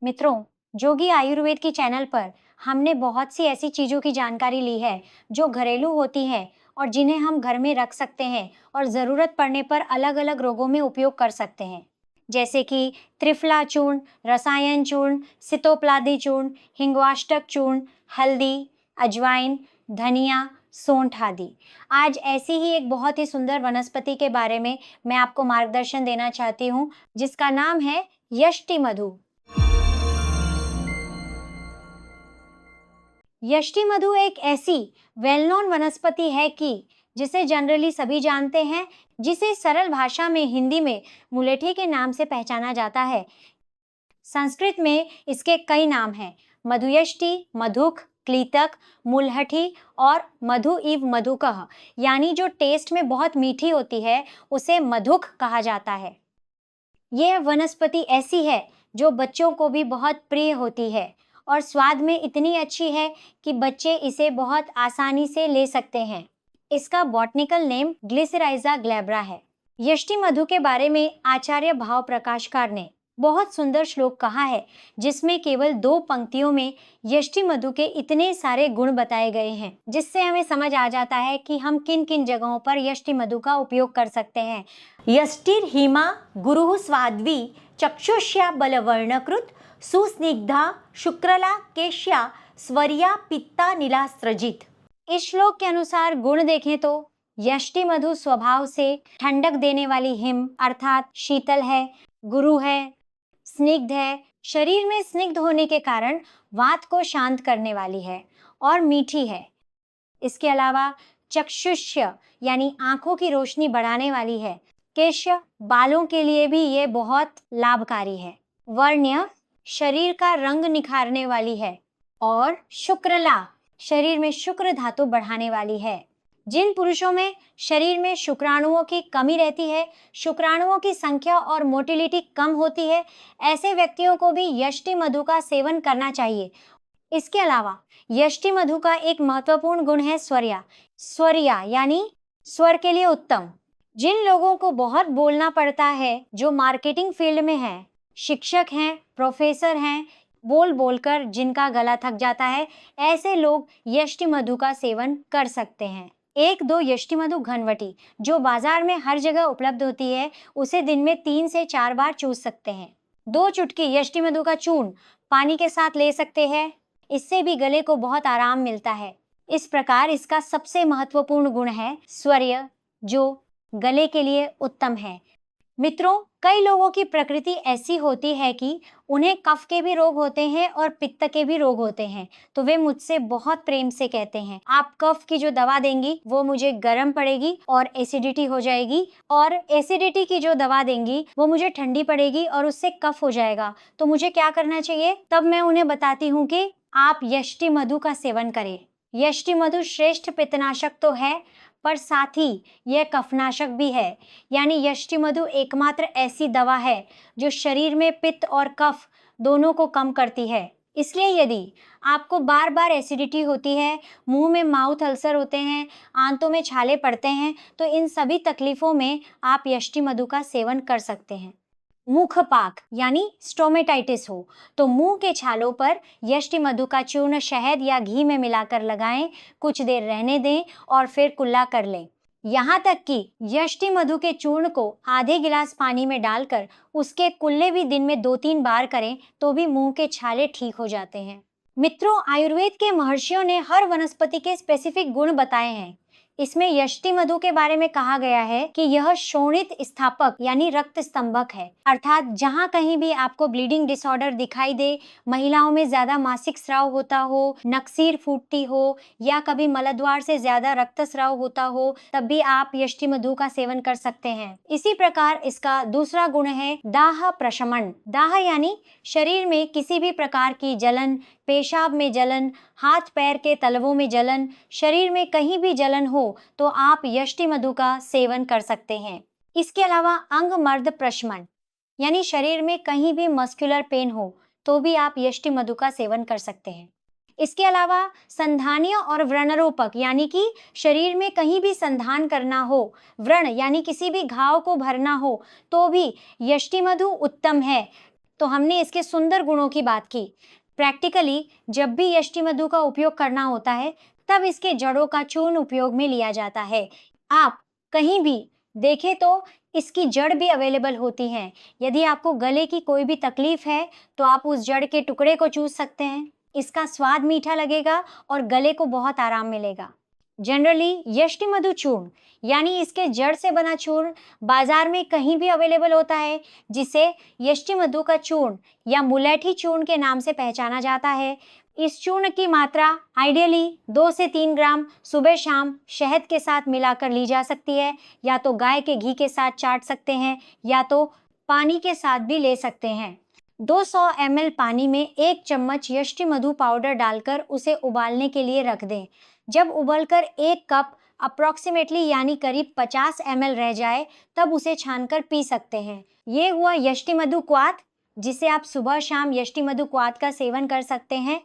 मित्रों, जोगी आयुर्वेद की चैनल पर हमने बहुत सी ऐसी चीजों की जानकारी ली है जो घरेलू होती हैं और जिन्हें हम घर में रख सकते हैं और जरूरत पड़ने पर अलग अलग रोगों में उपयोग कर सकते हैं। जैसे कि त्रिफला चूर्ण, रसायन चूर्ण, सितोप्लादी चूर्ण, हिंगवाष्टक चूर्ण, हल्दी, अजवाइन, धनिया, सौंठ आदि। आज ऐसी ही एक बहुत ही सुंदर वनस्पति के बारे में मैं आपको मार्गदर्शन देना चाहती हूँ, जिसका नाम है यष्टि मधु। यष्टि मधु एक ऐसी वेल नोन वनस्पति है कि जिसे जनरली सभी जानते हैं, जिसे सरल भाषा में हिंदी में मुलेठी के नाम से पहचाना जाता है। संस्कृत में इसके कई नाम हैं: मधुयष्टि, मधुक, क्लीतक, मुलहठी और मधु इव मधुकः, यानी जो टेस्ट में बहुत मीठी होती है उसे मधुक कहा जाता है। यह वनस्पति ऐसी है जो बच्चों को भी बहुत प्रिय होती है और स्वाद में इतनी अच्छी है कि बच्चे इसे बहुत आसानी से ले सकते हैं। इसका बॉटनिकल नेम ग्लिसराइजा ग्लैब्रा है। यष्टि मधु के बारे में आचार्य भाव प्रकाशकार ने बहुत सुंदर श्लोक कहा है, जिसमें केवल 2 पंक्तियों में यष्टि मधु के इतने सारे गुण बताए गए हैं, जिससे हमें समझ आ जाता है कि हम किन किन जगहों पर यष्टि मधु का उपयोग कर सकते हैं। यष्टिर हिमा गुरुः स्वाद्वी चक्षुष्या बलवर्णकृत सुस्निग्धा शुक्रला केश्या स्वर्या पित्ता नीलास्त्रजित। इस श्लोक के अनुसार गुण देखें तो यष्टि मधु स्वभाव से ठंडक देने वाली हिम अर्थात शीतल है, गुरु है, स्निग्ध है, शरीर में स्निग्ध होने के कारण वात को शांत करने वाली है और मीठी है। इसके अलावा चक्षुष्य यानी आंखों की रोशनी बढ़ाने वाली है। केश्य बालों के लिए भी ये बहुत लाभकारी है। वर्ण्य शरीर का रंग निखारने वाली है और शुक्रला शरीर में शुक्र धातु बढ़ाने वाली है। जिन पुरुषों में शरीर में शुक्राणुओं की कमी रहती है, शुक्राणुओं की संख्या और मोटिलिटी कम होती है, ऐसे व्यक्तियों को भी यष्टि मधु का सेवन करना चाहिए। इसके अलावा यष्टि मधु का एक महत्वपूर्ण गुण है स्वर्या। स्वर्या यानी स्वर के लिए उत्तम। जिन लोगों को बहुत बोलना पड़ता है, जो मार्केटिंग फील्ड में है, शिक्षक हैं, प्रोफेसर हैं, बोल बोलकर जिनका गला थक जाता है, ऐसे लोग यष्टि मधु का सेवन कर सकते हैं। 1-2 यष्टि मधु घनवटी जो बाजार में हर जगह उपलब्ध होती है, उसे दिन में 3 से 4 बार चूस सकते हैं। 2 चुटकी यष्टि मधु का चूर्ण पानी के साथ ले सकते हैं। इससे भी गले को बहुत आराम मिलता है। इस प्रकार इसका सबसे महत्वपूर्ण गुण है स्वर्य, जो गले के लिए उत्तम है। मित्रों, कई लोगों की प्रकृति ऐसी होती है कि उन्हें कफ के भी रोग होते हैं और पित्त के भी रोग होते हैं, तो वे मुझसे बहुत प्रेम से कहते हैं, आप कफ की जो दवा देंगी वो मुझे गर्म पड़ेगी और एसिडिटी हो जाएगी, और एसिडिटी की जो दवा देंगी वो मुझे ठंडी पड़ेगी और उससे कफ हो जाएगा, तो मुझे क्या करना चाहिए? तब मैं उन्हें बताती हूँ कि आप यष्टि मधु का सेवन करें। यष्टि मधु श्रेष्ठ पित्तनाशक तो है, पर साथ ही यह कफनाशक भी है। यानी यष्टि मधु एकमात्र ऐसी दवा है जो शरीर में पित्त और कफ दोनों को कम करती है। इसलिए यदि आपको बार बार एसिडिटी होती है, मुंह में माउथ अल्सर होते हैं, आंतों में छाले पड़ते हैं, तो इन सभी तकलीफों में आप यष्टि मधु का सेवन कर सकते हैं। मुख पाक यानी स्टोमेटाइटिस हो तो मुंह के छालों पर यष्टि मधु का चूर्ण शहद या घी में मिलाकर लगाएं, कुछ देर रहने दें और फिर कुल्ला कर लें। यहाँ तक कि यष्टि मधु के चूर्ण को आधे गिलास पानी में डालकर उसके कुल्ले भी दिन में 2-3 बार करें तो भी मुंह के छाले ठीक हो जाते हैं। मित्रों, आयुर्वेद के महर्षियों ने हर वनस्पति के स्पेसिफिक गुण बताए हैं। इसमें यष्टि मधु के बारे में कहा गया है कि यह शोणित स्थापक यानी रक्त स्तंभक है, अर्थात जहां कहीं भी आपको ब्लीडिंग डिसऑर्डर दिखाई दे, महिलाओं में ज्यादा मासिक स्राव होता हो, नक्सीर फूटती हो या कभी मलद्वार से ज्यादा रक्तस्राव होता हो, तब भी आप यष्टि मधु का सेवन कर सकते हैं। इसी प्रकार इसका दूसरा गुण है दाह प्रशमन। दाह यानी शरीर में किसी भी प्रकार की जलन, पेशाब में जलन, हाथ पैर के तलवों में जलन, शरीर में कहीं भी जलन हो तो आप यष्टि मधु का सेवन कर सकते हैं। इसके अलावा अंग मर्द प्रशमन यानी शरीर में कहीं भी मस्कुलर पेन हो तो भी आप यष्टि मधु का सेवन कर सकते हैं। इसके अलावा संधानीय और व्रणरोपक यानी कि शरीर में कहीं भी संधान करना हो, व्रण यानी किसी भी घाव को भरना हो, तो भी यष्टि मधु उत्तम है। तो हमने इसके सुंदर गुणों की बात की। प्रैक्टिकली जब भी यष्टि मधु का उपयोग करना होता है, तब इसके जड़ों का चूर्ण उपयोग में लिया जाता है। आप कहीं भी देखें तो इसकी जड़ भी अवेलेबल होती हैं। यदि आपको गले की कोई भी तकलीफ है, तो आप उस जड़ के टुकड़े को चूस सकते हैं। इसका स्वाद मीठा लगेगा और गले को बहुत आराम मिलेगा। जनरली यष्टि मधु चूर्ण यानी इसके जड़ से बना चूर्ण बाजार में कहीं भी अवेलेबल होता है, जिसे यष्टि मधु का चूर्ण या मुलैठी चूर्ण के नाम से पहचाना जाता है। इस चूर्ण की मात्रा आइडियली 2 से 3 ग्राम सुबह शाम शहद के साथ मिलाकर ली जा सकती है, या तो गाय के घी के साथ चाट सकते हैं, या तो पानी के साथ भी ले सकते हैं। 200 ml पानी में 1 चम्मच यष्टि मधु पाउडर डालकर उसे उबालने के लिए रख दें। जब उबलकर 1 कप अप्रॉक्सीमेटली यानी करीब 50 ml रह जाए, तब उसे छानकर पी सकते हैं। ये हुआ यष्टि मधु क्वाथ, जिसे आप सुबह शाम यष्टि मधु क्वाथ का सेवन कर सकते हैं।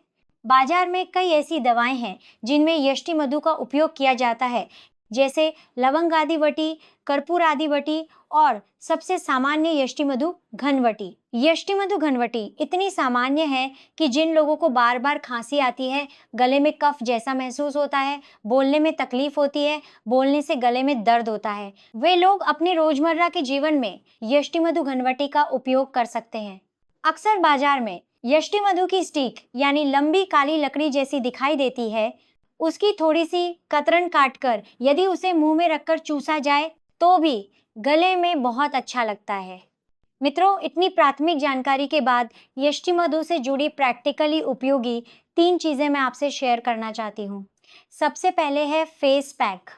बाजार में कई ऐसी दवाएं हैं जिनमें यष्टि मधु का उपयोग किया जाता है, जैसे लवंग आदि वटी, कर्पूर आदि वटी और सबसे सामान्य यष्टि मधु घनवटी। यष्टि मधु घनवटी इतनी सामान्य है कि जिन लोगों को बार बार खांसी आती है, गले में कफ जैसा महसूस होता है, बोलने में तकलीफ होती है, बोलने से गले में दर्द होता है, वे लोग अपने रोजमर्रा के जीवन में यष्टि मधु घनवटी का उपयोग कर सकते हैं। अक्सर बाजार में यष्टि मधु की स्टिक यानी लंबी काली लकड़ी जैसी दिखाई देती है। उसकी थोड़ी सी कतरन काटकर यदि उसे मुंह में रखकर चूसा जाए, तो भी गले में बहुत अच्छा लगता है। मित्रों, इतनी प्राथमिक जानकारी के बाद यष्टि मधु से जुड़ी प्रैक्टिकली उपयोगी 3 चीजें मैं आपसे शेयर करना चाहती हूँ। सबसे पहले है फेस पैक।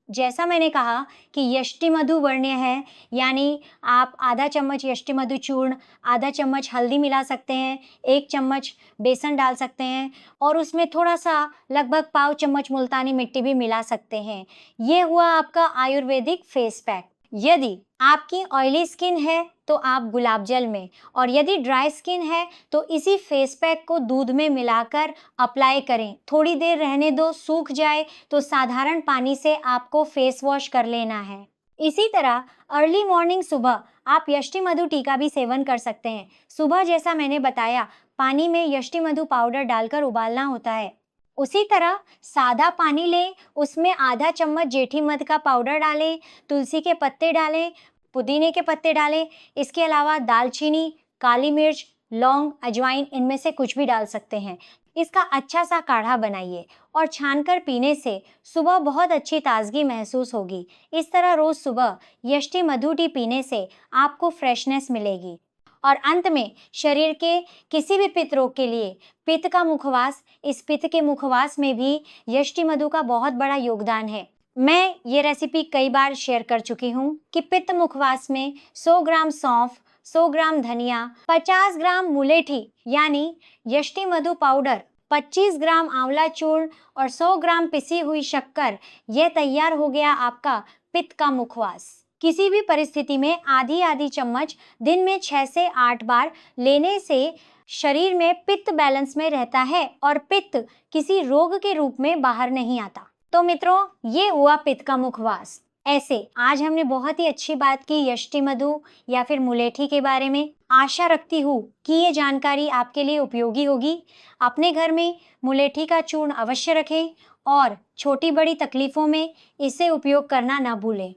जैसा मैंने कहा कि यष्टि मधु वर्ण्य है, यानी आप आधा चम्मच यष्टि मधु चूर्ण, आधा चम्मच हल्दी मिला सकते हैं, 1 चम्मच बेसन डाल सकते हैं और उसमें थोड़ा सा लगभग पाव चम्मच मुल्तानी मिट्टी भी मिला सकते हैं। ये हुआ आपका आयुर्वेदिक फेस पैक। यदि आपकी ऑयली स्किन है तो आप गुलाब जल में, और यदि ड्राई स्किन है तो इसी फेस पैक को दूध में मिलाकर अप्लाई करें। थोड़ी देर रहने दो, सूख जाए तो साधारण पानी से आपको फेस वॉश कर लेना है। इसी तरह अर्ली मॉर्निंग सुबह आप यष्टि मधु टी का भी सेवन कर सकते हैं। सुबह जैसा मैंने बताया, पानी में यष्टि मधु पाउडर डालकर उबालना होता है। उसी तरह सादा पानी लें, उसमें आधा चम्मच जेठी मध का पाउडर डालें, तुलसी के पत्ते डालें, पुदीने के पत्ते डालें। इसके अलावा दालचीनी, काली मिर्च, लौंग, अजवाइन, इनमें से कुछ भी डाल सकते हैं। इसका अच्छा सा काढ़ा बनाइए और छानकर पीने से सुबह बहुत अच्छी ताजगी महसूस होगी। इस तरह रोज सुबह यष्टि मधु टी पीने से आपको फ्रेशनेस मिलेगी। और अंत में शरीर के किसी भी पित्त रोग के लिए पित्त का मुखवास, इस पित्त के मुखवास में भी यष्टि मधु का बहुत बड़ा योगदान है। मैं ये रेसिपी कई बार शेयर कर चुकी हूँ कि पित्त मुखवास में 100 ग्राम सौंफ, 100 ग्राम धनिया, 50 ग्राम मुलेठी यानी यष्टि मधु पाउडर, 25 ग्राम आंवला चूर्ण और 100 ग्राम पिसी हुई शक्कर, यह तैयार हो गया आपका पित्त का मुखवास। किसी भी परिस्थिति में आधी आधी चम्मच दिन में 6 से 8 बार लेने से शरीर में पित्त बैलेंस में रहता है और पित्त किसी रोग के रूप में बाहर नहीं आता। तो मित्रों, ये हुआ पित्त का मुखवास। ऐसे आज हमने बहुत ही अच्छी बात की यष्टि मधु या फिर मुलेठी के बारे में। आशा रखती हूँ कि ये जानकारी आपके लिए उपयोगी होगी। अपने घर में मुलेठी का चूर्ण अवश्य रखें और छोटी बड़ी तकलीफों में इसे उपयोग करना न भूलें।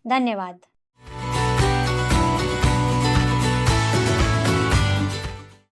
धन्यवाद।